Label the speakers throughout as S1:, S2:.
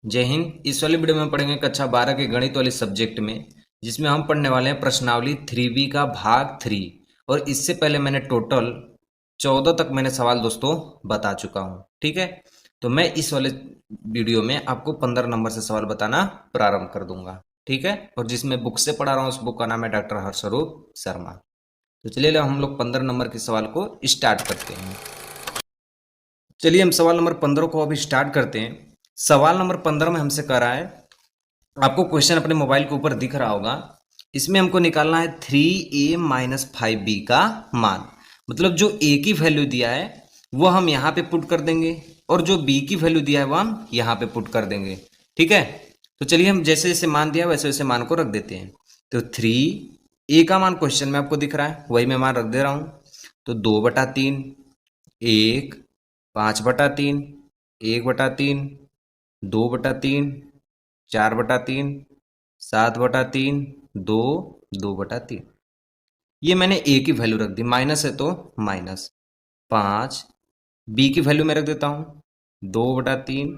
S1: जय हिंद। इस वाली वीडियो में पढ़ेंगे कक्षा 12 के गणित वाले सब्जेक्ट में, जिसमें हम पढ़ने वाले हैं प्रश्नावली 3B का भाग 3। और इससे पहले मैंने टोटल 14 तक मैंने सवाल दोस्तों बता चुका हूं। ठीक है, तो मैं इस वाले वीडियो में आपको 15 नंबर से सवाल बताना प्रारंभ कर दूंगा। ठीक है, और जिसमें बुक से पढ़ा रहा हूँ उस बुक का नाम है डॉक्टर हर्षरूप शर्मा। तो चलिए हम लोग 15 नंबर के सवाल को स्टार्ट करते हैं। चलिए हम सवाल नंबर 15 को अभी स्टार्ट करते हैं। सवाल नंबर 15 में हमसे कह रहा है, आपको क्वेश्चन अपने मोबाइल के ऊपर दिख रहा होगा। इसमें हमको निकालना है 3a माइनस 5b का मान। मतलब जो a की वैल्यू दिया है वो हम यहाँ पे पुट कर देंगे, और जो b की वैल्यू दिया है वो हम यहाँ पे पुट कर देंगे। ठीक है, तो चलिए हम जैसे जैसे मान दिया वैसे वैसे मान को रख देते हैं। तो 3a का मान क्वेश्चन में आपको दिख रहा है, वही मैं मान रख दे रहा हूँ। तो 2/3, 1, 5/3, 1/3, 2/3, 4/3, 7/3, 2, 2/3। ये मैंने a की वैल्यू रख दी, माइनस है तो माइनस 5। b की वैल्यू मैं रख देता हूँ 2/3,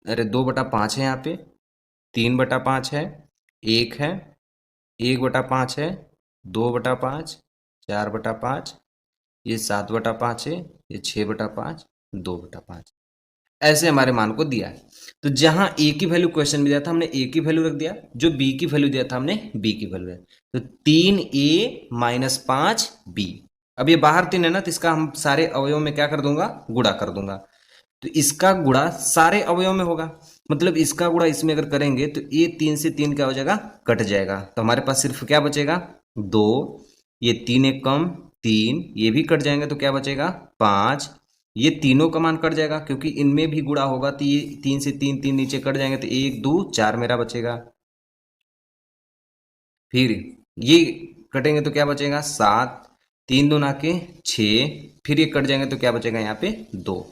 S1: अरे 2/5 है यहाँ पे, 3/5 है, 1 है, 1/5 है, 2/5, 4/5, ये 7/5 है, ये 6/5, 2/5। ऐसे हमारे मान को दिया है। तो जहां a की वैल्यू क्वेश्चन में दिया था हमने a की वैल्यू रख दिया, जो b की वैल्यू दिया था हमने b की वैल्यू है। तो 3a माइनस 5b। अब ये बाहर 3 है ना, तो इसका हम सारे अवयव में क्या कर दूंगा, गुणा कर दूंगा। तो इसका गुणा सारे अवयव में होगा, मतलब इसका गुणा इसमें अगर करेंगे तो ये 3 से 3 क्या हो जाएगा, कट जाएगा। तो हमारे पास सिर्फ क्या बचेगा, 2। ये 3 एक कम 3, ये भी कट जाएंगे तो क्या बचेगा 5। ये तीनों का मान कट जाएगा क्योंकि इनमें भी गुणा होगा, तो ये 3 से 3 3 नीचे कट जाएंगे, तो 1 2 4 मेरा बचेगा। फिर ये कटेंगे तो क्या बचेगा 7, 3 2 ना के 6, फिर ये कट जाएंगे तो क्या बचेगा यहाँ पे 2।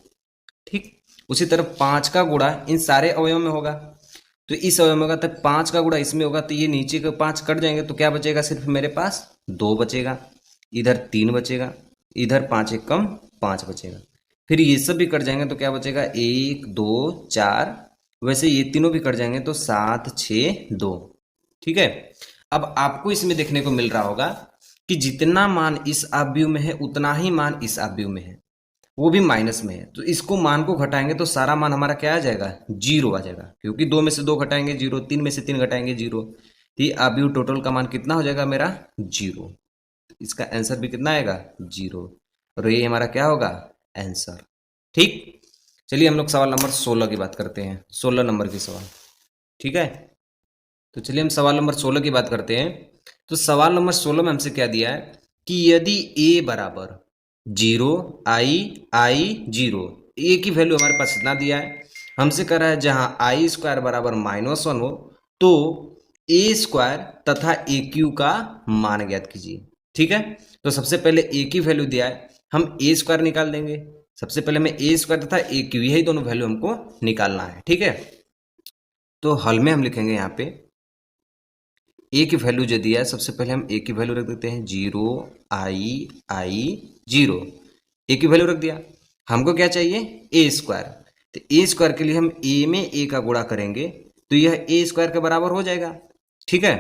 S1: ठीक, उसी तरह 5 का गुणा इन सारे अवयव में होगा, तो इस अवयव में होगा, तो 5 का गुणा इसमें होगा, तो ये नीचे के 5 कट जाएंगे तो क्या बचेगा, सिर्फ मेरे पास 2 बचेगा। इधर 3 बचेगा, इधर 5 एक कम 5 बचेगा। फिर ये सब भी कट जाएंगे तो क्या बचेगा 1 2 4, वैसे ये तीनों भी कट जाएंगे तो 7 6 2। ठीक है, अब आपको इसमें देखने को मिल रहा होगा कि जितना मान इस आव्यूह में है उतना ही मान इस आव्यूह में है, वो भी माइनस में है। तो इसको मान को घटाएंगे तो सारा मान हमारा क्या आ जाएगा, 0 आ जाएगा, क्योंकि 2 में से 2 घटाएंगे 0, 3 में से 3 घटाएंगे 0। तो ये आव्यूह टोटल का मान कितना हो जाएगा मेरा 0। इसका आंसर भी कितना आएगा 0, और ये हमारा क्या होगा आंसर। ठीक, चलिए हम लोग सवाल नंबर 16 की बात करते हैं, 16 नंबर की सवाल। ठीक है, तो चलिए हम सवाल नंबर 16 की बात करते हैं। तो सवाल नंबर 16 में हमसे क्या दिया है कि यदि a बराबर 0 आई 0, a की वैल्यू हमारे पास इतना दिया है। हमसे कह रहा है जहां आई स्क्वायर बराबर -1 हो तो a स्क्वायर तथा ए क्यू का मान ज्ञात कीजिए। ठीक है, तो सबसे पहले a की वैल्यू दिया है, हम a स्क्वायर निकाल देंगे। सबसे पहले में a स्क्वायर तथा ए क्यू, यही दोनों वैल्यू हमको निकालना है। ठीक है, तो हल में हम लिखेंगे यहाँ पे ए की वैल्यू जो दिया है, सबसे पहले हम ए की वैल्यू रख देते हैं 0 आई 0। ए की वैल्यू रख दिया, हमको क्या चाहिए ए स्क्वायर। तो ए स्क्वायर के लिए हम ए में ए का गुणा करेंगे तो यह ए स्क्वायर के बराबर हो जाएगा। ठीक है,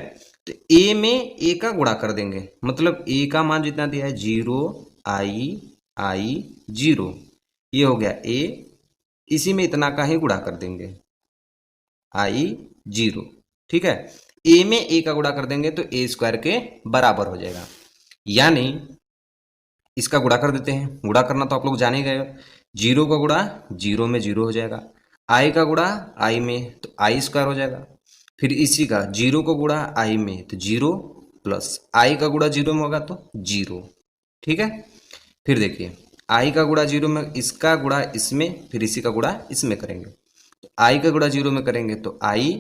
S1: तो ए में ए का गुणा कर देंगे, मतलब ए का मान जितना दिया है 0 आई 0, ये हो गया ए, इसी में इतना का ही गुणा कर देंगे आई 0। ठीक है, ए में ए का गुणा कर देंगे तो ए स्क्वायर के बराबर हो जाएगा, यानी इसका गुणा कर देते हैं। गुणा करना तो आप लोग जान ही गए, 0 का गुणा 0 में 0 हो जाएगा, आई का गुणा आई में तो आई स्क्वायर हो जाएगा। फिर इसी का 0 का गुणा आई में तो 0 प्लस आई का गुणा 0 में होगा तो 0। ठीक है, फिर देखिए आई का गुणा 0 में, इसका गुणा इसमें, फिर इसी का गुणा इसमें करेंगे। तो आई का गुणा 0 में करेंगे तो आई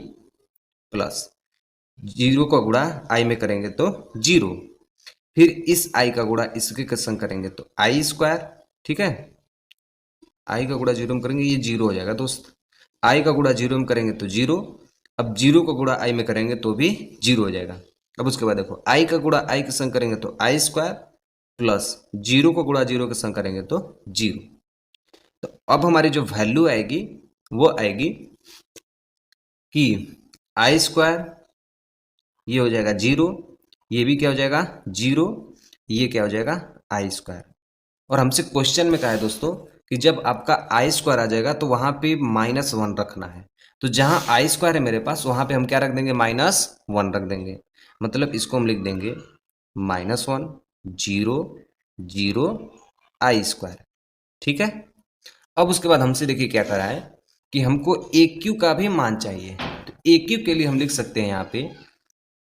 S1: प्लस 0 का गुणा आई में करेंगे तो 0, फिर इस आई का गुणा इसके संग करेंगे तो आई स्क्वायर। ठीक है, आई का गुणा 0 में करेंगे ये 0 हो जाएगा दोस्त, आई का गुणा 0 में करेंगे तो 0, अब 0 का गुणा आई में करेंगे तो भी 0 हो जाएगा। अब उसके बाद देखो आई का गुणा आई के संग करेंगे तो आई स्क्वायर प्लस 0 का गुणा 0 के संग करेंगे तो 0। तो अब हमारी जो वैल्यू आएगी वो आएगी कि आई स्क्वायर ये हो जाएगा 0, ये भी क्या हो जाएगा 0, ये क्या हो जाएगा आई स्क्वायर। और हमसे क्वेश्चन में कहा है दोस्तों कि जब आपका आई स्क्वायर आ जाएगा तो वहां पे -1 रखना है। तो जहां आई स्क्वायर है मेरे पास वहां पे हम क्या रख देंगे -1 रख देंगे। मतलब इसको हम लिख देंगे -1 0 0 आई स्क्वायर। ठीक है। अब उसके बाद हमसे देखिए क्या करा है कि हमको ए क्यू का भी मान चाहिए। तो ए क्यू के लिए हम लिख सकते हैं यहाँ पे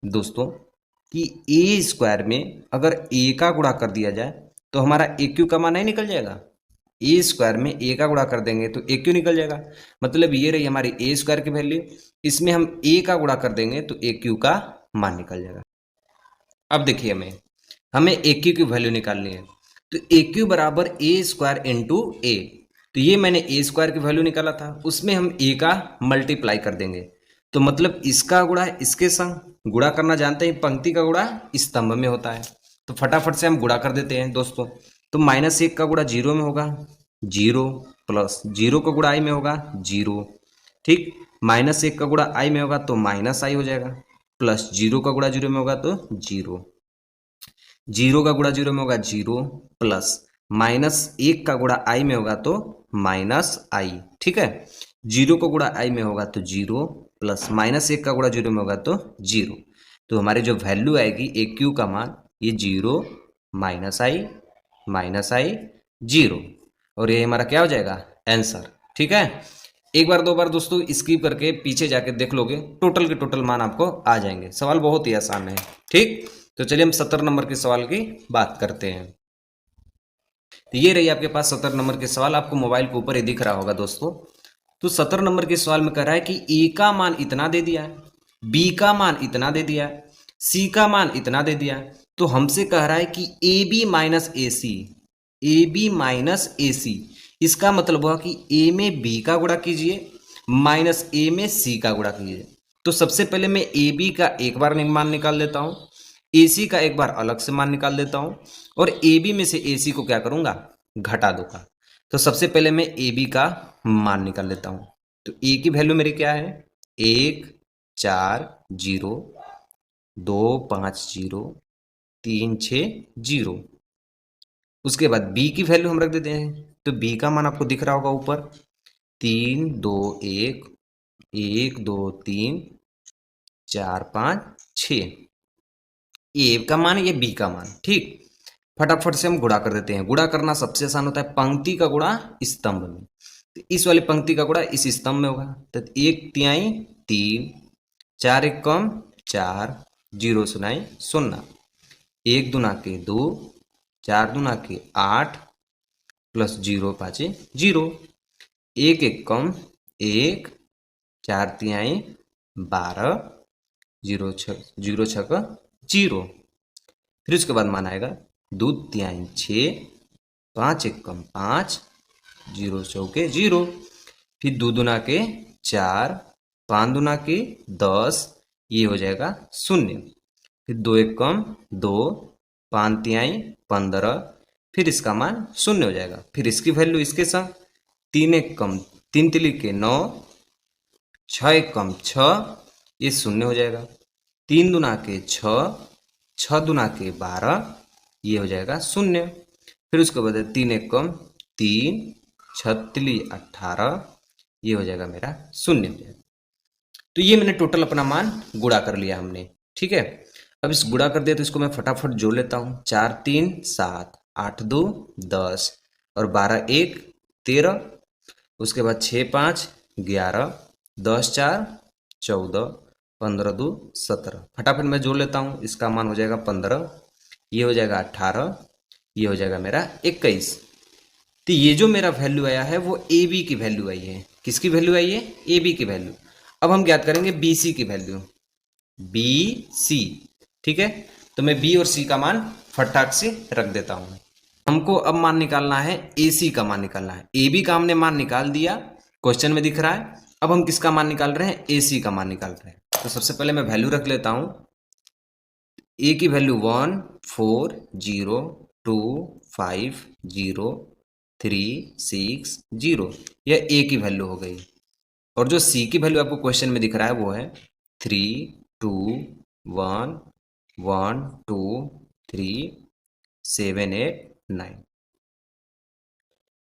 S1: दोस्तों कि ए स्क्वायर में अगर ए का गुणा कर दिया जाए तो हमारा ए क्यू का मान नहीं निकल जाएगा। ए स्क्वायर में ए का गुणा कर देंगे तो ए क्यू निकल जाएगा। मतलब ये रही हमारी ए स्क्वायर की वैल्यू, इसमें हम ए का गुणा कर देंगे तो ए क्यू का मान निकल जाएगा। अब देखिए हमें ए क्यू की वैल्यू निकालनी है। तो ए क्यू बराबर ए स्क्वायर इंटू ए। तो ये मैंने ए स्क्वायर की वैल्यू निकाला था, उसमें हम ए का मल्टीप्लाई कर देंगे। तो मतलब इसका गुणा इसके संग, गुणा करना जानते हैं, पंक्ति का गुणा स्तंभ में होता है। तो फटाफट से हम गुणा कर देते हैं दोस्तों। तो -1 का गुणा 0 में होगा 0, प्लस 0 का गुणा आई में होगा 0। ठीक, -1 का गुणा आई में होगा तो माइनस आई हो जाएगा, प्लस 0 का गुणा 0 में होगा तो 0, 0 का गुणा 0 में होगा 0, प्लस -1 का गुणा आई में होगा तो -i। ठीक है, 0 का गुणा आई में होगा तो 0, प्लस -1 का गुणा 0 में होगा तो 0। तो हमारी जो वैल्यू आएगी ए क्यू का मान ये 0 -i 0, और ये हमारा क्या हो जाएगा आंसर। ठीक है, एक बार दो बार दोस्तों स्किप करके पीछे जाके देख लोगे, टोटल के टोटल मान आपको आ जाएंगे। सवाल बहुत ही आसान है। ठीक, तो चलिए हम 70 नंबर के सवाल की बात करते हैं। तो ये रही आपके पास 70 नंबर के सवाल, आपको मोबाइल के ऊपर ही दिख रहा होगा दोस्तों। तो 70 नंबर के सवाल में कह रहा है कि ए का मान इतना दे दिया है, बी का मान इतना दे दिया है, सी का मान इतना दे दिया है। तो हमसे कह रहा है कि A B minus A C, A B minus A C, इसका मतलब हुआ कि ए में बी का गुणा कीजिए माइनस ए में सी का गुणा कीजिए। तो सबसे पहले मैं ए बी का एक बार मान निकाल लेता हूँ, ए सी का एक बार अलग से मान निकाल देता हूँ, और ए बी में से ए सी को क्या करूँगा घटा दूंगा। तो सबसे पहले मैं ए बी का मान निकाल लेता हूँ। तो ए की वैल्यू मेरी क्या है 1 4 0 2 5 0 3 6 0। उसके बाद बी की वैल्यू हम रख देते हैं। तो बी का मान आपको दिख रहा होगा ऊपर 3 2 1 1 2 3 4 5 6, ए का मान ये बी का मान। ठीक, फटाफट से हम गुणा कर देते हैं। गुणा करना सबसे आसान होता है, पंक्ति का गुणा स्तंभ में। तो इस वाली पंक्ति का गुणा इस स्तंभ में होगा। तो 1/3 3, 4 1 कम 4, 0 सुनाई 0, 1 दूना के 2, 4 दूना के 8, प्लस 0 5 0, 1 1 कम 1, 4 3 12, 0 6 0। फिर उसके बाद मान आएगा 2 3 6, 5 1 कम 5, 0 चौके 0। फिर 2 दूना के 4, 5 दूना के 10, ये हो जाएगा 0। फिर 2 1 कम 2, 5 3 15, फिर इसका मान 0 हो जाएगा। फिर इसकी वैल्यू इसके संग 3 1 कम 3 3 के 9, 6 1 कम 6, ये 0 हो जाएगा। 3 दूना के 6, 6 दूना के 12, ये हो जाएगा 0। फिर उसके बाद 3 1 कम 3, 6 18, ये हो जाएगा मेरा 0 हो जाएगा। तो ये मैंने टोटल अपना मान गुणा कर लिया हमने। ठीक है, अब इस गुणा कर दिया तो इसको मैं फटाफट जोड़ लेता हूँ। 4 3 7, 8 2 10, और 12 1 13, उसके बाद 6 5 11, 10 4 14, 15 2 17। फटाफट मैं जोड़ लेता हूँ, इसका मान हो जाएगा 15, ये हो जाएगा 18, ये हो जाएगा मेरा 21। तो ये जो मेरा वैल्यू आया है वो ए बी की वैल्यू आई है। किसकी वैल्यू आई है ए बी की वैल्यू। अब हम ज्ञात करेंगे बी सी की वैल्यू, बी सी। ठीक है, तो मैं बी और सी का मान फटाक से रख देता हूं। हमको अब मान निकालना है ए सी का मान निकालना है। ए बी का हमने मान निकाल दिया, क्वेश्चन में दिख रहा है। अब हम किसका मान निकाल रहे हैं ए सी का मान निकाल रहे हैं। तो सबसे पहले मैं वैल्यू रख लेता हूं। ए की वैल्यू 1 4 0 2 5 0 3 6 0, यह ए की वैल्यू हो गई। और जो सी की वैल्यू आपको क्वेश्चन में दिख रहा है वो है 3, 2, 1, 1, 2, 3, 7, 8, 9।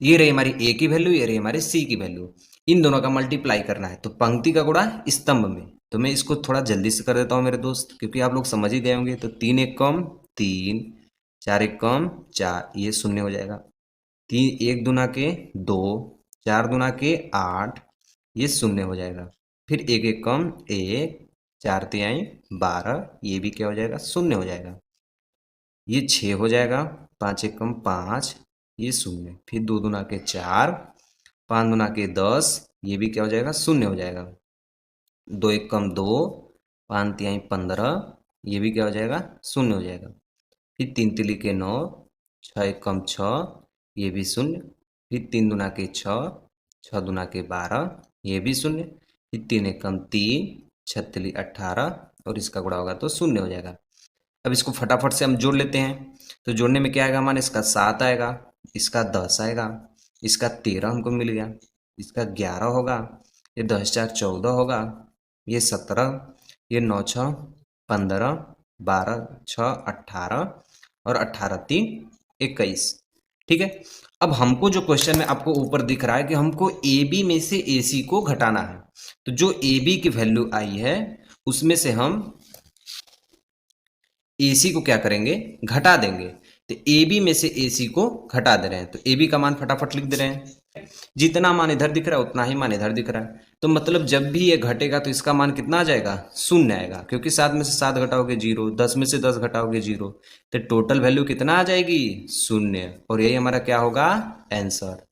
S1: ये रही हमारी ए की वैल्यू, ये रही हमारी सी की वैल्यू। इन दोनों का मल्टीप्लाई करना है तो पंक्ति का गुणा स्तंभ में। तो मैं इसको थोड़ा जल्दी से कर देता हूँ मेरे दोस्त, क्योंकि आप लोग समझ ही गए होंगे। तो 3 1 कम 3, 4 1 कम 4, ये शून्य हो जाएगा। 1 दूना के 2, 4 दूना के 8, ये शून्य हो जाएगा। फिर 1 1 कम 1, 4 तिहाई 12, ये भी क्या हो जाएगा, शून्य हो जाएगा। ये 6 हो जाएगा। 5 1 कम 5, ये शून्य। फिर 2 दूना के 4, 5 दूना के 10, ये भी क्या हो जाएगा, शून्य हो जाएगा। 2 1 कम 2, 5 तिहाई 15, ये भी क्या हो जाएगा, शून्य हो जाएगा। फिर 3 तिली के 9, 6 1 कम 6, ये भी शून्य। फिर 3 दूना के 6, 6 दूना के 12, ये भी शून्य। फिर 3 1 कम 3, 6 तिली 18, और इसका गुणा होगा तो शून्य हो जाएगा। अब इसको फटाफट से हम जोड़ लेते हैं। तो जोड़ने में क्या आएगा, मान इसका 7 आएगा, इसका 10 आएगा, इसका 13 हमको मिल गया, इसका 11 होगा, ये 10 4 14 होगा, ये 17, ये 9 6 15, 12 6 18, और 18 3 21। ठीक है। अब हमको जो क्वेश्चन में आपको ऊपर दिख रहा है कि हमको ए बी में से ए सी को घटाना है। तो जो ए बी की वैल्यू आई है उसमें से हम AC को क्या करेंगे, घटा देंगे। तो AB में से AC को घटा दे रहे हैं। तो AB का मान फटाफट लिख दे रहे हैं। जितना मान इधर दिख रहा है उतना ही मान इधर दिख रहा है। तो मतलब जब भी ये घटेगा तो इसका मान कितना आ जाएगा, शून्य आएगा, क्योंकि 7 में से 7 घटाओगे 0, 10 में से 10 घटाओगे 0, तो टोटल वैल्यू कितना आ जाएगी, शून्य। और यही हमारा क्या होगा, आंसर।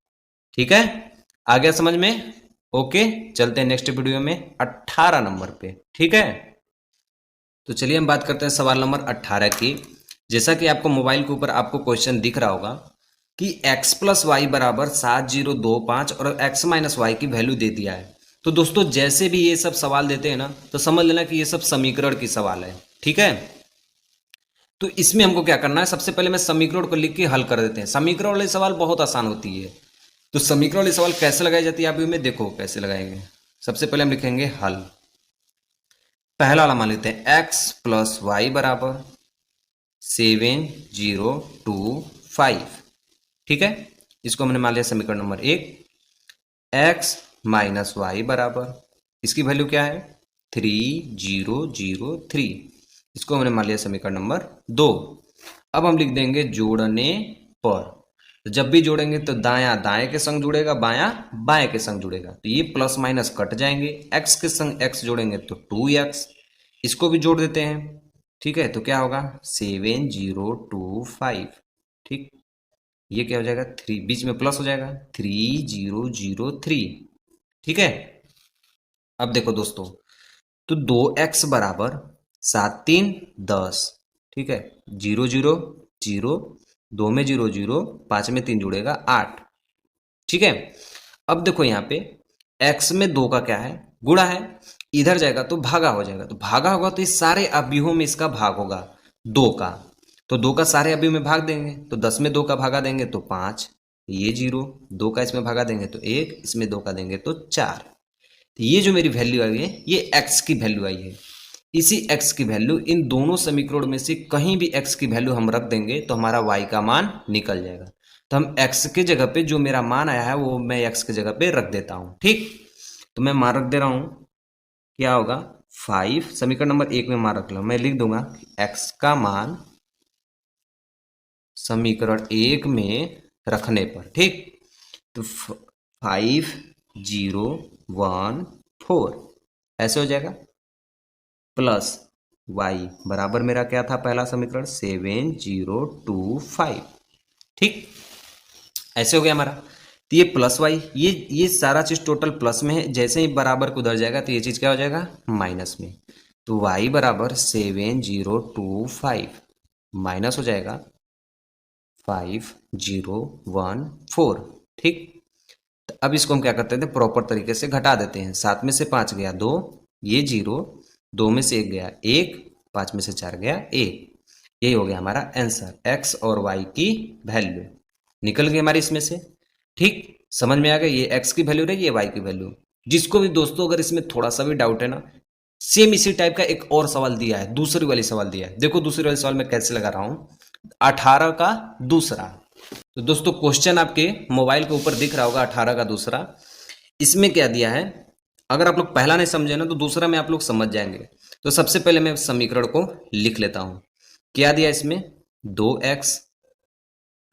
S1: ठीक है, आ गया समझ में? ओके, चलते हैं नेक्स्ट वीडियो में 18 नंबर पे। ठीक है, तो चलिए हम बात करते हैं सवाल नंबर 18 की। जैसा कि आपको मोबाइल के ऊपर आपको क्वेश्चन दिख रहा होगा कि x प्लस वाई बराबर 7025 और x माइनस वाई की वैल्यू दे दिया है। तो दोस्तों जैसे भी ये सब सवाल देते हैं ना, तो समझ लेना कि ये सब समीकरण की सवाल है। ठीक है, तो इसमें हमको क्या करना है, सबसे पहले मैं समीकरण को लिख के हल कर देते हैं। समीकरण वाले सवाल बहुत आसान होती है। तो समीकरण वाले सवाल कैसे लगाई जाती है, आप में देखो कैसे लगाएंगे। सबसे पहले हम लिखेंगे हल। पहला वाला मान लेते हैं x प्लस वाई बराबर 7025। ठीक है, इसको हमने मान लिया समीकरण नंबर 1। x माइनस वाई बराबर, इसकी वैल्यू क्या है, 3003, इसको हमने मान लिया समीकरण नंबर 2। अब हम लिख देंगे जोड़ने पर। तो जब भी जोड़ेंगे तो दायां दाएं के संग जुड़ेगा, बायां बाएं के संग जुड़ेगा। तो ये प्लस माइनस कट जाएंगे, x के संग x जोड़ेंगे तो 2x, इसको भी जोड़ देते हैं। ठीक है, तो क्या होगा 7025। ठीक, ये क्या हो जाएगा 3, बीच में प्लस हो जाएगा 3003। ठीक है, अब देखो दोस्तों, तो 2x बराबर 7 3 10। ठीक है, 0 0 0, 2 में 0 0, 5 में 3 जुड़ेगा 8। ठीक है, अब देखो यहाँ पे x में 2 का क्या है, गुणा है, इधर जाएगा तो भागा हो जाएगा। तो भागा होगा तो इस सारे अवयवों में इसका भाग होगा 2 का। तो 2 का सारे अवयव में भाग देंगे तो 10 में 2 का भागा देंगे तो 5, ये 0, 2 का इसमें भागा देंगे तो 1, इसमें 2 का देंगे तो 4। तो ये जो मेरी वैल्यू आई है ये x की वैल्यू आई है। इसी x की वैल्यू इन दोनों समीकरण में से कहीं भी x की वैल्यू हम रख देंगे तो हमारा y का मान निकल जाएगा। तो हम x के जगह पे जो मेरा मान आया है वो मैं x के जगह पे रख देता हूँ। ठीक, तो मैं मान रख दे रहा हूँ, क्या होगा 5, समीकरण नंबर 1 में मान रख लो। मैं लिख दूंगा x का मान समीकरण 1 में रखने पर। ठीक, तो 5014 ऐसे हो जाएगा, प्लस y बराबर मेरा क्या था पहला समीकरण 7025। ठीक, ऐसे हो गया हमारा। तो ये प्लस वाई, ये सारा चीज टोटल प्लस में है, जैसे ही बराबर को उधर जाएगा तो ये चीज क्या हो जाएगा माइनस में। तो y बराबर 7025 माइनस हो जाएगा 5014। ठीक, तो अब इसको हम क्या करते थे, प्रॉपर तरीके से घटा देते हैं। 7 में से 5 गया 2, ये 0, 2 में से 1 गया 1, 5 में से 4 गया 1। यही हो गया हमारा आंसर, x और y की वैल्यू निकल गई हमारी इसमें से। ठीक, समझ में आ गया, ये x की वैल्यू रही, ये y की वैल्यू। जिसको भी दोस्तों अगर इसमें थोड़ा सा भी डाउट है ना, सेम इसी टाइप का एक और सवाल दिया है, दूसरी वाली सवाल दिया है। देखो दूसरी वाली सवाल मैं कैसे लगा रहा हूं, 18 का दूसरा। तो दोस्तों क्वेश्चन आपके मोबाइल के ऊपर दिख रहा होगा, 18 का दूसरा। इसमें क्या दिया है, अगर आप लोग पहला नहीं समझे ना तो दूसरा में आप लोग समझ जाएंगे। तो सबसे पहले मैं समीकरण को लिख लेता हूं। क्या दिया इसमें, 2x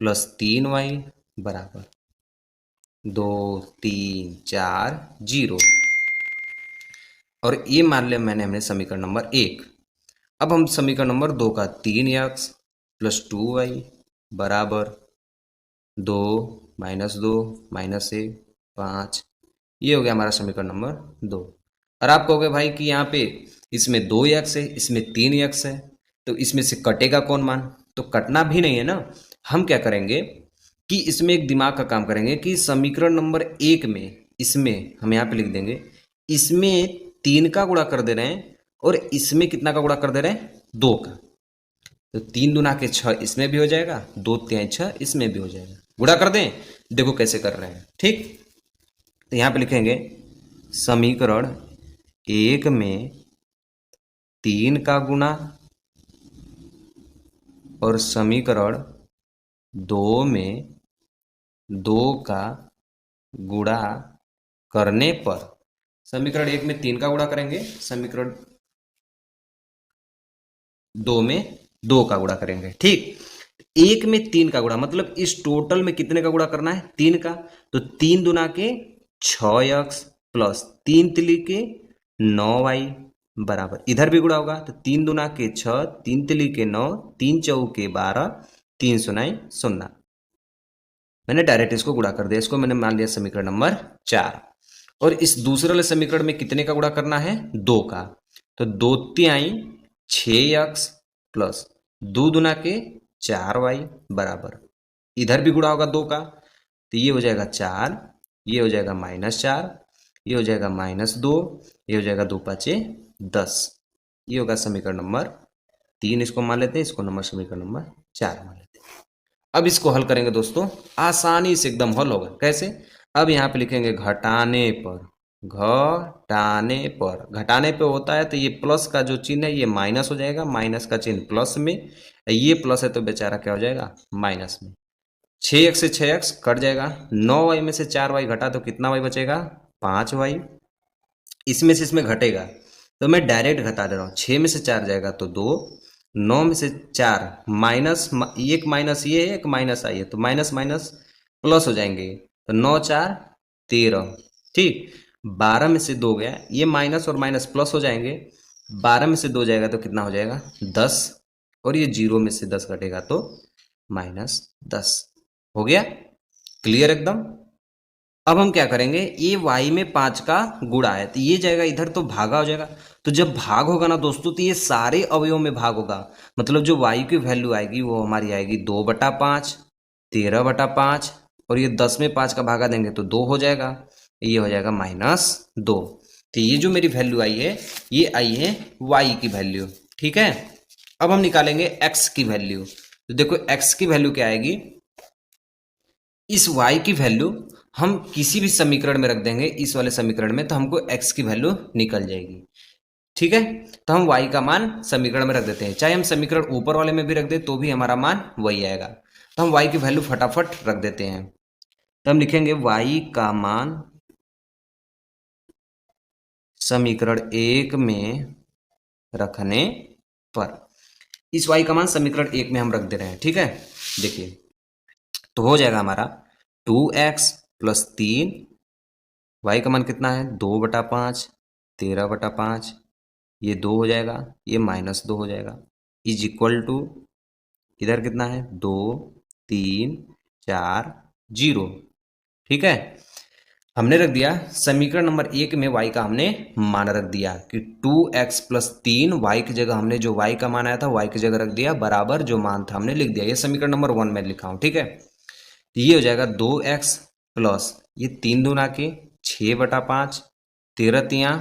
S1: प्लस 3y बराबर 2 3 4 0। और ये मान लिया मैंने हमने समीकरण नंबर 1। अब हम समीकरण नंबर 2 का 3x प्लस 2y बराबर 2 -2 -1 5, ये हो गया हमारा समीकरण नंबर 2। और आप कहोगे भाई कि यहाँ पे इसमें 2x है, इसमें 3x है, तो इसमें से कटेगा कौन मान? तो कटना भी नहीं है ना। हम क्या करेंगे कि इसमें एक दिमाग का काम करेंगे कि समीकरण नंबर 1 में, इसमें हम यहाँ पे लिख देंगे, इसमें 3 का गुणा कर दे रहे हैं और इसमें कितना का गुणा कर दे रहे हैं, 2 का। तो 3 दूना के 6 इसमें भी हो जाएगा, 2 3 6 इसमें भी हो जाएगा। गुणा कर दें, देखो कैसे कर रहे हैं। ठीक, तो यहाँ पे लिखेंगे समीकरण 1 में 3 का गुणा और समीकरण 2 में 2 का गुणा करने पर, समीकरण 1 में 3 का गुणा करेंगे, समीकरण 2 में 2 का गुणा करेंगे। ठीक, 1 में 3 का गुणा मतलब इस टोटल में कितने का गुणा करना है, 3 का। तो 3 दूना के 6x प्लस 3 तिली के 9y बराबर, इधर भी गुणा होगा तो 3 दूना के 6, 3 तिली के 9, 3 चौके 12, 3 सुनाई 0। मैंने डायरेक्ट इसको गुणा कर दिया, इसको मैंने मान लिया समीकरण नंबर 4। और इस दूसरे वाले समीकरण में कितने का गुणा करना है, 2 का। तो 2 तिहाई 6x प्लस 2 दूना के 4y बराबर, इधर भी गुणा होगा 2 का, तो ये हो जाएगा 4, ये हो जाएगा -4, ये हो जाएगा -2, ये हो जाएगा 2 5 10। ये होगा समीकरण नंबर 3, इसको मान लेते हैं, इसको नंबर समीकरण नंबर 4 मान लेते हैं। अब इसको हल करेंगे दोस्तों, आसानी से एकदम हल होगा। कैसे, अब यहाँ पे लिखेंगे घटाने पर, घटाने पर, घटाने पे होता है तो ये प्लस का जो चिन्ह है ये माइनस हो जाएगा, माइनस का चिन्ह प्लस में, ये प्लस है तो बेचारा क्या हो जाएगा, माइनस में। 6x से 6x कट जाएगा, 9y में से 4y घटा तो कितना y बचेगा, 5y। इसमें से इसमें घटेगा तो मैं डायरेक्ट घटा दे रहा हूँ, 6 में से 4 जाएगा तो 2, 9 में से 4 माइनस, एक माइनस ये है, एक माइनस आई है, तो माइनस माइनस प्लस हो जाएंगे, तो 9 4 13। ठीक, 12 में से 2 गया, ये माइनस और माइनस प्लस हो जाएंगे, 12 में से 2 जाएगा तो कितना हो जाएगा, 10, और ये 0 में से 10 घटेगा तो -10। हो गया क्लियर एकदम। अब हम क्या करेंगे, ये y में 5 का गुणा है तो ये जाएगा इधर तो भागा हो जाएगा। तो जब भाग होगा ना दोस्तों तो ये सारे अवयवों में भाग होगा, मतलब जो y की वैल्यू आएगी वो हमारी आएगी 2/5, 13/5, और ये 10 में 5 का भागा देंगे तो 2 हो जाएगा, ये हो जाएगा -2। तो ये जो मेरी वैल्यू आई है ये आई है y की वैल्यू। ठीक है, अब हम निकालेंगे x की वैल्यू। तो देखो x की वैल्यू क्या आएगी, इस y की वैल्यू हम किसी भी समीकरण में रख देंगे, इस वाले समीकरण में, तो हमको x की वैल्यू निकल जाएगी। ठीक है, तो हम y का मान समीकरण में रख देते हैं, चाहे हम समीकरण ऊपर वाले में भी रख दे तो भी हमारा मान वही आएगा। तो हम y की वैल्यू फटाफट रख देते हैं। तो हम लिखेंगे y का मान समीकरण 1 में रखने पर, इस y का मान समीकरण 1 में हम रख दे रहे हैं। ठीक है, देखिए तो हो जाएगा हमारा 2x प्लस 3, y का मान कितना है 2/5, 13/5, ये 2 हो जाएगा, ये -2 हो जाएगा, इज इक्वल टू इधर कितना है 2 3 4 0। ठीक है, हमने रख दिया समीकरण नंबर 1 में y का हमने मान रख दिया कि 2x प्लस 3, y की जगह हमने जो y का मान आया था y की जगह रख दिया, बराबर जो मान था हमने लिख दिया। ये समीकरण नंबर 1 में लिखा हूं। ठीक है, तो ये हो जाएगा 2x प्लस ये 3 दूना के 6/5, 13 तिया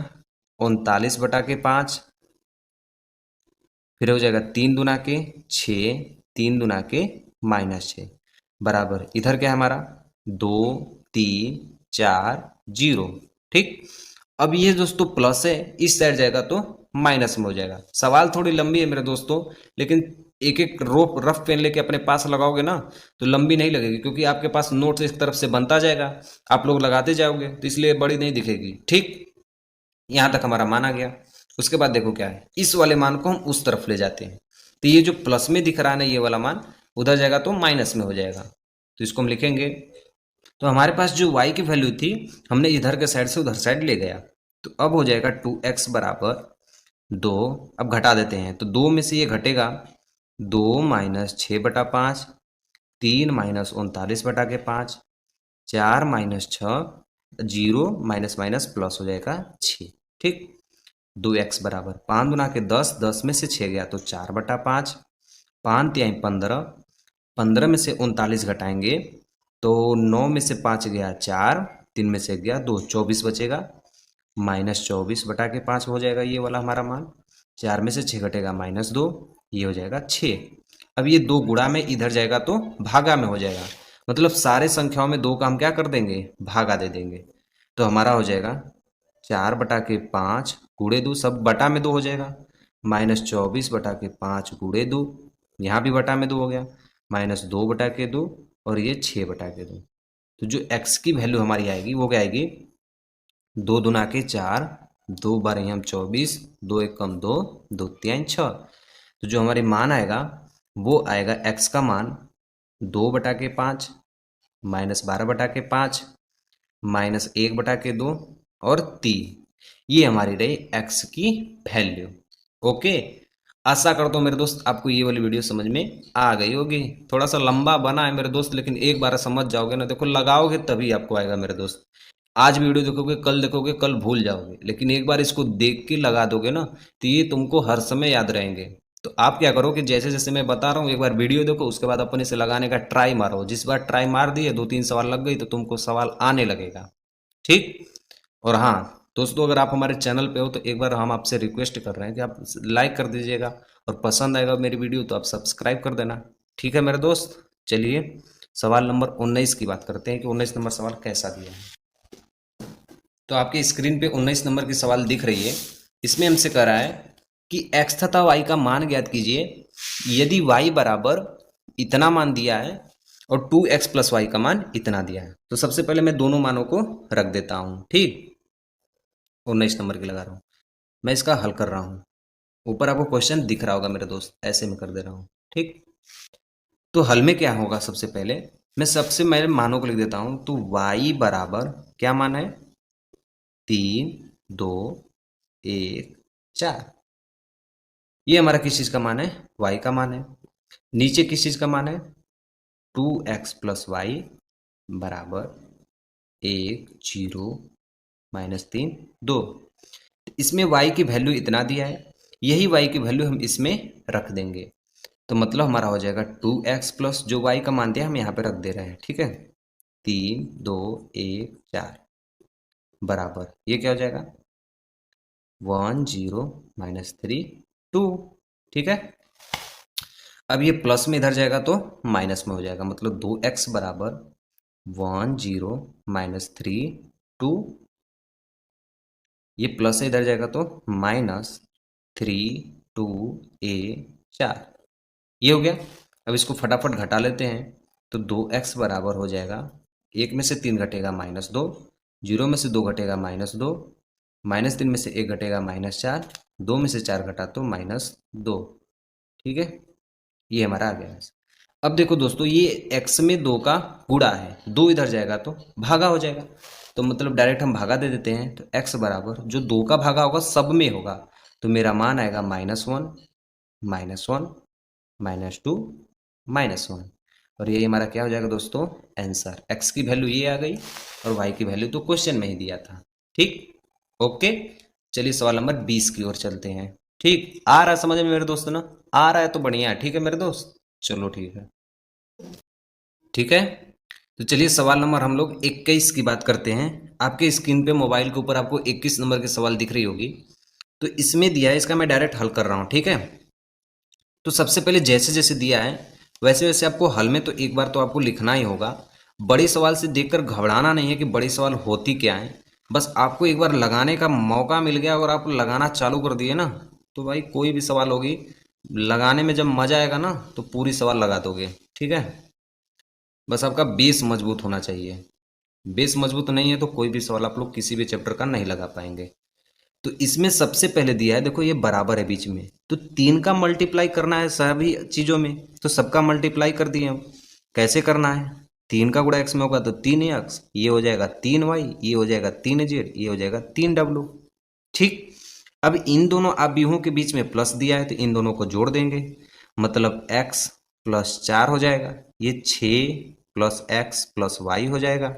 S1: 39/5, फिर हो जाएगा 3 दूना के 6, 3 दूना के -6 बराबर, इधर क्या है हमारा 2 3 4 0। ठीक, अब ये दोस्तों प्लस है, इस साइड जाएगा तो माइनस में हो जाएगा। सवाल थोड़ी लंबी है मेरे दोस्तों, लेकिन एक एक रफ पेन लेके अपने पास लगाओगे ना तो लंबी नहीं लगेगी, क्योंकि आपके पास नोट्स इस तरफ से बनता जाएगा, आप लोग लगाते जाओगे तो इसलिए बड़ी नहीं दिखेगी। ठीक, यहां तक हमारा मान आ गया। उसके बाद देखो क्या है, इस वाले मान को हम उस तरफ ले जाते हैं, तो ये जो प्लस में दिख रहा है ना ये वाला मान, उधर जाएगा तो माइनस में हो जाएगा। तो इसको हम लिखेंगे, तो हमारे पास जो y की वैल्यू थी हमने इधर के साइड से उधर साइड ले गया, तो अब हो जाएगा 2x बराबर 2। अब घटा देते हैं, तो 2 में से ये घटेगा 2 minus 6/5, 3 minus 39/5, 4 minus 6, 0 minus minus plus हो जाएगा 6। ठीक, 2x बराबर 5 गुना के 10, 10 में से 6 गया तो 4/5, 5 तिहाई 15, 15 में से 39 घटाएंगे तो 9 में से 5 गया 4, 3 में से गया 2, 24 बचेगा, माइनस 24/5 हो जाएगा ये वाला हमारा मान। 4 में से 6 घटेगा -2, ये हो जाएगा 6। अब ये 2 गुणा में इधर जाएगा तो भागा में हो जाएगा, मतलब सारे संख्याओं में 2 का हम क्या कर देंगे, भागा दे देंगे। तो हमारा हो जाएगा 4/5 गुणे 2, सब बटा में 2 हो जाएगा, -24/5 गुणे 2, यहाँ भी बटा में 2 हो गया, -2/2 और ये 6/2। तो जो x की वैल्यू हमारी आएगी वो क्या आएगी, 2 दूना के 4, 2 बारह हम 24, 2 एक कम 2, 2 तिहाई 6। तो जो हमारे मान आएगा वो आएगा x का मान 2/5 -12/5 -1/2 और 3। ये हमारी रही x की वैल्यू। ओके, आशा करता हूँ मेरे दोस्त आपको ये वाली वीडियो समझ में आ गई होगी। थोड़ा सा लंबा बना है मेरे दोस्त, लेकिन एक बार समझ जाओगे ना, देखो लगाओगे तभी आपको आएगा मेरे दोस्त। आज वीडियो देखोगे, कल भूल जाओगे, लेकिन एक बार इसको देख के लगा दोगे ना तो ये तुमको हर समय याद रहेंगे। तो आप क्या करो कि जैसे जैसे मैं बता रहा हूँ एक बार वीडियो देखो, उसके बाद अपन इसे लगाने का ट्राई मारो। जिस बार ट्राई मार दिए 2-3 सवाल लग गई तो तुमको सवाल आने लगेगा। ठीक, और हाँ दोस्तों, अगर आप हमारे चैनल पे हो तो एक बार हम आपसे रिक्वेस्ट कर रहे हैं कि आप लाइक कर दीजिएगा, और पसंद आएगा मेरी वीडियो तो आप सब्सक्राइब कर देना। ठीक है मेरे दोस्त, चलिए सवाल नंबर 19 की बात करते हैं कि 19 नंबर सवाल कैसा दिया है। तो आपके स्क्रीन पे 19 नंबर की सवाल दिख रही है। इसमें हमसे कह रहा है कि x तथा y का मान ज्ञात कीजिए यदि y बराबर इतना मान दिया है और 2x प्लस वाई का मान इतना दिया है। तो सबसे पहले मैं दोनों मानों को रख देता हूं। ठीक, 19 नंबर की लगा रहा हूं, मैं इसका हल कर रहा हूं। ऊपर आपको क्वेश्चन दिख रहा होगा मेरे दोस्त, ऐसे में कर दे रहा हूं। ठीक, तो हल में क्या होगा, सबसे पहले मैं सबसे पहले मानों को लिख देता हूं। तो y बराबर क्या मान है, 3, 2, 1, 4। ये हमारा किस चीज का मान है, y का मान है। नीचे किस चीज का मान है, 2x प्लस वाई बराबर 1, 0, -3, 2। इसमें y की वैल्यू इतना दिया है, यही y की वैल्यू हम इसमें रख देंगे। तो मतलब हमारा हो जाएगा 2x प्लस जो y का मान दिया हम यहाँ पे रख दे रहे हैं। ठीक है, 3, 2, 1, 4 बराबर ये क्या हो जाएगा, 1, 0, -3, 2। ठीक है, अब ये प्लस में इधर जाएगा तो माइनस में हो जाएगा, मतलब 2x बराबर 1, 0, -3, 2। ये प्लस से इधर जाएगा तो -3, 2, a 4। ये हो गया। अब इसको फटाफट घटा लेते हैं, तो 2x बराबर हो जाएगा, 1 में से 3 घटेगा -2, 0 में से 2 घटेगा -2, -3 में से 1 घटेगा -4, 2 में से 4 घटा तो -2। ठीक है, ये हमारा आ गया। अब देखो दोस्तों, ये x में 2 का गुणा है, 2 इधर जाएगा तो भागा हो जाएगा, तो मतलब डायरेक्ट हम भागा दे देते हैं। तो x बराबर जो 2 का भागा होगा सब में होगा, तो मेरा मान आएगा -1, -1, -2, -1। और ये हमारा क्या हो जाएगा दोस्तों, आंसर। x की वैल्यू ये आ गई और y की वैल्यू तो क्वेश्चन में ही दिया था। ठीक, ओके, चलिए सवाल नंबर 20 की ओर चलते हैं। ठीक, आ रहा है समझ में मेरे दोस्त ना, आ रहा है तो बढ़िया है। ठीक है मेरे दोस्त, चलो ठीक है। ठीक है, तो चलिए सवाल नंबर हम लोग 21 की बात करते हैं। आपके स्क्रीन पे मोबाइल के ऊपर आपको 21 नंबर की सवाल दिख रही होगी। तो इसमें दिया है, इसका मैं डायरेक्ट हल कर रहा हूँ। ठीक है, तो सबसे पहले जैसे जैसे दिया है वैसे वैसे आपको हल में तो एक बार तो आपको लिखना ही होगा। बड़े सवाल से देखकर घबराना नहीं है कि बड़े सवाल होती क्या है, बस आपको एक बार लगाने का मौका मिल गया और आप लगाना चालू कर दिए ना, तो भाई कोई भी सवाल होगी लगाने में जब मजा आएगा ना तो पूरी सवाल लगा दोगे। ठीक है, बस आपका बेस मजबूत होना चाहिए। बेस मजबूत नहीं है तो कोई भी सवाल आप लोग किसी भी चैप्टर का नहीं लगा पाएंगे। तो इसमें सबसे पहले दिया है, देखो ये बराबर है बीच में, तो 3 का मल्टीप्लाई करना है सभी चीज़ों में, तो सबका मल्टीप्लाई कर दिए हम। कैसे करना है, 3 का गुणा एक्स में होगा तो 3 एक्स, ये हो जाएगा 3 वाई, ये हो जाएगा 3 जेड, ये हो जाएगा 3 डब्लू। ठीक, अब इन दोनों अवयवों के बीच में प्लस दिया है तो इन दोनों को जोड़ देंगे, मतलब एक्स प्लस 4 हो जाएगा, ये 6 + x + y हो जाएगा,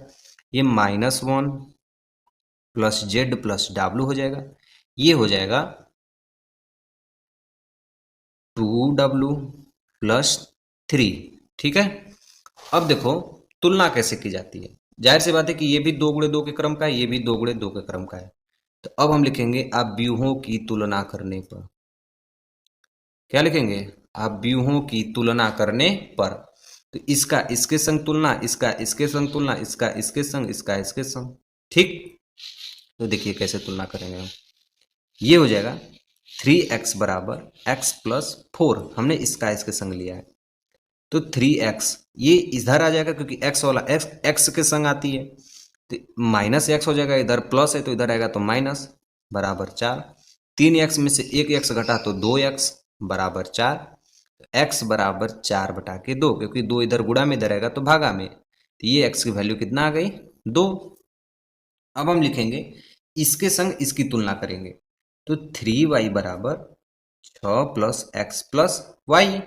S1: ये -1 प्लस जेड प्लस डब्लू हो जाएगा, ये हो जाएगा 2w + 3। ठीक है, अब देखो तुलना कैसे की जाती है। जाहिर सी बात है कि ये भी 2 × 2 के क्रम का है, ये भी 2 × 2 के क्रम का है। तो अब हम लिखेंगे अवयवों की तुलना करने पर। क्या लिखेंगे, अवयवों की तुलना करने पर। तो इसका इसके संग तुलना, इसका इसके संग तुलना, इसका इसके संग, इसका इसके संग। ठीक, तो देखिए कैसे तुलना करेंगे हम। ये हो जाएगा 3x = x + 4, हमने इसका इसके संग लिया है, तो 3x ये इधर आ जाएगा क्योंकि x वाला x के संग आती है, तो -x हो जाएगा, इधर प्लस है तो इधर आएगा तो माइनस, बराबर 4। 3x में से 1x घटा तो 2x बराबर 4, x बराबर 4/2, क्योंकि 2 इधर गुणा में इधर आएगा तो भागा में, तो ये x की वैल्यू कितना आ गई, 2। अब हम लिखेंगे इसके संग इसकी तुलना करेंगे, तो 3y = 6 + x + y।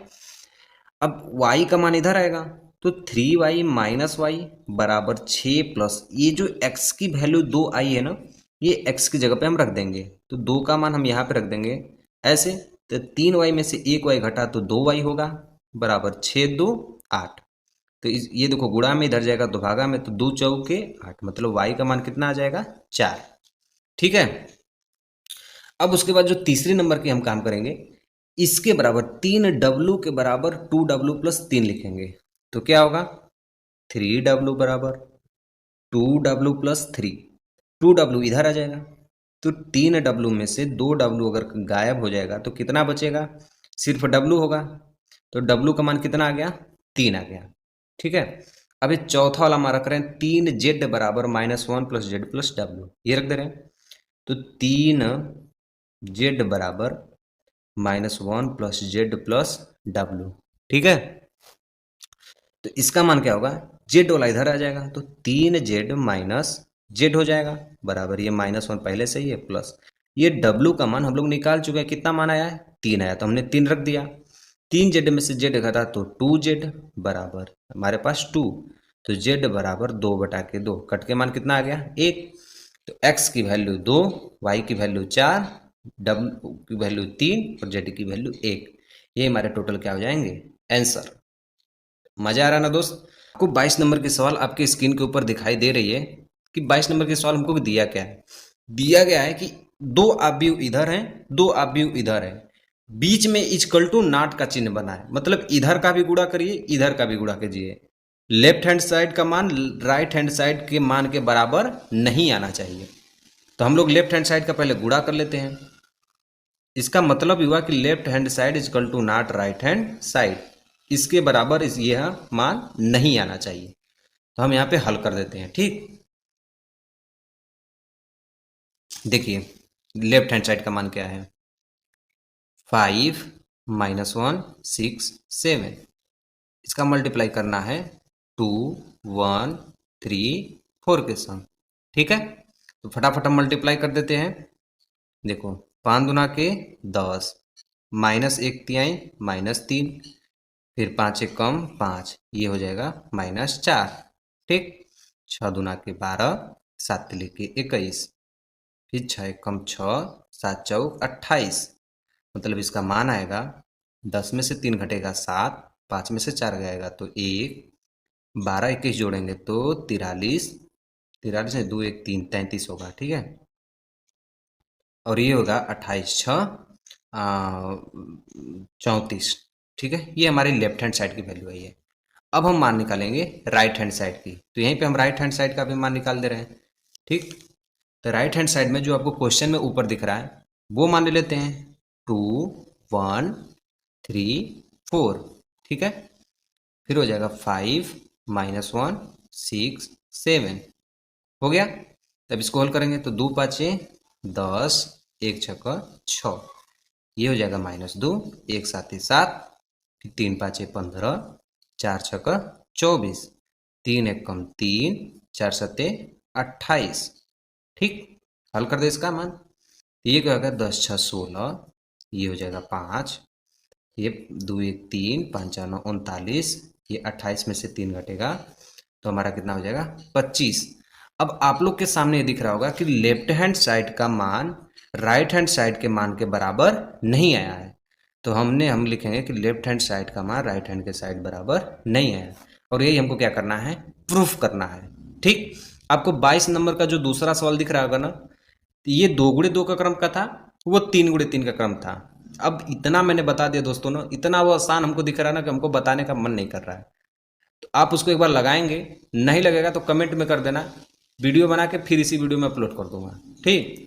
S1: अब y का मान इधर आएगा, तो 3y - y बराबर 6 प्लस ये जो x की वैल्यू 2 आई है ना, ये x की जगह पे हम रख देंगे, तो 2 का मान हम यहाँ पे रख देंगे ऐसे, तो 3y में से 1y घटा तो 2y होगा, बराबर 6 2 8। तो ये देखो गुणा में इधर जाएगा तो भागा में, तो 2 चौके 8, मतलब y का मान कितना आ जाएगा, 4। ठीक है, अब उसके बाद जो तीसरे नंबर के हम काम करेंगे, इसके बराबर 3w के बराबर 2w + 3 लिखेंगे, तो क्या होगा 3w बराबर 2w + 3, 2w इधर आ जाएगा, तो 3w में से 2w अगर गायब हो जाएगा तो कितना बचेगा, सिर्फ w होगा, तो w का मान कितना आ गया, 3 आ गया। ठीक है, अब ये चौथा वाला हमारा करें, 3z बराबर -1 + z + w, ये रख दे रहे हैं, तो 3z बराबर -1 + z + w। ठीक है, तो इसका मान क्या होगा, जेड वाला इधर आ जाएगा, तो 3z - z हो जाएगा, बराबर ये -1 पहले से ही है, प्लस ये w का मान हम लोग निकाल चुके हैं, कितना मान आया है, 3 आया, तो हमने 3 रख दिया। 3z में से z घटा तो 2z बराबर हमारे पास 2, तो z बराबर 2/2, कट के मान कितना आ गया, 1। तो x की वैल्यू 2, y की वैल्यू 4, w की वैल्यू 3 और z की वैल्यू 1। ये हमारे टोटल क्या हो जाएंगे, आंसर। मजा आ रहा ना दोस्त। आपको 22 नंबर की सवाल आपके स्क्रीन के ऊपर दिखाई दे रही है कि 22 नंबर के सवाल हमको दिया क्या है। दिया गया है कि 2 अवयव इधर हैं, 2 अवयव इधर है, बीच में इक्वल टू नॉट का चिन्ह बना है, मतलब इधर का भी गुणा करिए, इधर का भी गुणा कीजिए। लेफ्ट हैंड साइड का मान राइट हैंड साइड के मान के बराबर नहीं आना चाहिए, तो हम लोग लेफ्ट हैंड साइड का पहले गुणा कर लेते हैं। इसका मतलब हुआ कि left hand side equal to not right hand side, इसके बराबर यह मान नहीं आना चाहिए, तो हम यहाँ पे हल कर देते हैं। ठीक, देखिए लेफ्ट हैंड साइड का मान क्या है, 5 - 1 6 7, इसका मल्टीप्लाई करना है 2 1 3 4 के संग। ठीक है, तो फटाफट हम मल्टीप्लाई कर देते हैं। देखो 5 दूना के 10, -1 -3, फिर 5 एक कम 5, ये हो जाएगा -4। ठीक, 6 दूना के 12, 7 के 21, फिर 6 एक कम 6, 7 चौक 28, मतलब इसका मान आएगा 10 में से 3 घटेगा 7, 5 में से 4 गएगा तो 1, 12 21 जोड़ेंगे तो 43, 43 में 2 1 3 33 होगा। ठीक है, और ये होगा 28 6 34। ठीक है, ये हमारी लेफ्ट हैंड साइड की वैल्यू है ये। अब हम मान निकालेंगे राइट हैंड साइड की, तो यहीं पे हम राइट हैंड साइड का भी मान निकाल दे रहे हैं। ठीक, तो राइट हैंड साइड में जो आपको क्वेश्चन में ऊपर दिख रहा है वो मान लेते हैं 2 1 3 4, ठीक है। फिर हो जाएगा 5 -1 6 7, हो गया। तब इसको हल करेंगे तो 2 5 10, 1 6 6, ये हो जाएगा -2, 1 7 7, फिर 3 5 15, 4 6 24, 3 1 3, 4 7 28, ठीक। हल कर दे इसका मान, ये क्या होगा 10 6 16, ये हो जाएगा 5, ये 2 1 3, 5 4 9 39, ये 28 में से 3 घटेगा तो हमारा कितना हो जाएगा 25। अब आप लोग के सामने ये दिख रहा होगा कि लेफ्ट हैंड साइड का मान राइट हैंड साइड के मान के बराबर नहीं आया है, तो हम लिखेंगे कि लेफ्ट हैंड साइड का मान राइट हैंड के साइड बराबर नहीं आया, और यही हमको क्या करना है, प्रूफ करना है, ठीक। आपको 22 नंबर का जो दूसरा सवाल दिख रहा होगा ना, ये 2 गुणे 2 का क्रम का था, वो 3 गुणे 3 का क्रम था। अब इतना मैंने बता दिया दोस्तों ना, इतना वो आसान हमको दिख रहा है ना कि हमको बताने का मन नहीं कर रहा है। तो आप उसको एक बार लगाएंगे, नहीं लगेगा तो कमेंट में कर देना, वीडियो बना के फिर इसी वीडियो में अपलोड कर दूंगा, ठीक।